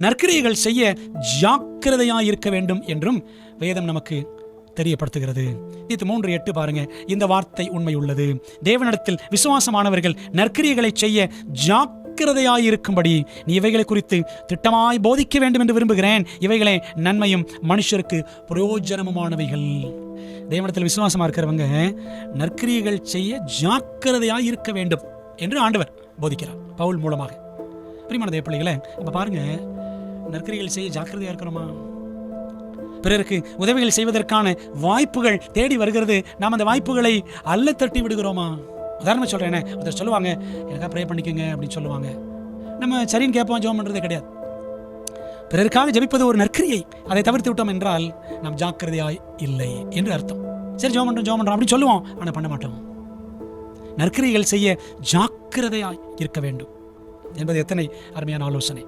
நற்கிரியைகள் செய்ய ஜாக்கிரதையாய் இருக்க வேண்டும் என்றும் வேதம் நமக்கு தெரியப்படுத்துகிறது. 3:8 பாருங்க. இந்த வார்த்தை உண்மை உள்ளது. தேவனிடத்தில் விசுவாசமானவர்கள் நற்கிரியைகளை செய்ய ஜாக்கிரதையாயிருக்கும்படி நீ இவைகளை குறித்து திட்டமாய் போதிக்க வேண்டும் என்று விரும்புகிறேன். இவைகளே நன்மையும் மனுஷருக்கு பிரயோஜனமுமானவைகள். தேவனிடத்தில் விசுவாசமா இருக்கிறவங்க நற்கிரியைகள் செய்ய ஜாக்கிரதையாய் இருக்க வேண்டும் என்று ஆண்டவர் போதிக்கிறார் பவுல் மூலமாக. பிரியமான தேவ பிள்ளைகளே, அப்ப பாருங்க, நற்கிரியைகள் செய்ய ஜாக்கிரதையா இருக்கிறோமா? பிறருக்கு உதவிகள் செய்வதற்கான வாய்ப்புகள் தேடி வருகிறது. நாம் அந்த வாய்ப்புகளை அல்ல தட்டி விடுகிறோமா? உதாரணம் சொல்றேன். ஒருத்தர் சொல்லுவாங்க, எனக்காக ப்ரே பண்ணிக்கோங்க அப்படின்னு சொல்லுவாங்க. நம்ம சரின்னு கேட்போம், ஜெபம் பண்றதே கிடையாது. பிறருக்காக ஜெபிப்பது ஒரு நற்கிரியை. அதை தவிர்த்து விட்டோம் என்றால் நாம் ஜாக்கிரதையாய் இல்லை என்று அர்த்தம். சரி, ஜெபம் பண்றோம் அப்படின்னு சொல்லுவோம், ஆனால் பண்ண மாட்டோம். நற்கிரியைகள் செய்ய ஜாக்கிரதையாய் இருக்க வேண்டும் என்பது எத்தனை அருமையான ஆலோசனை.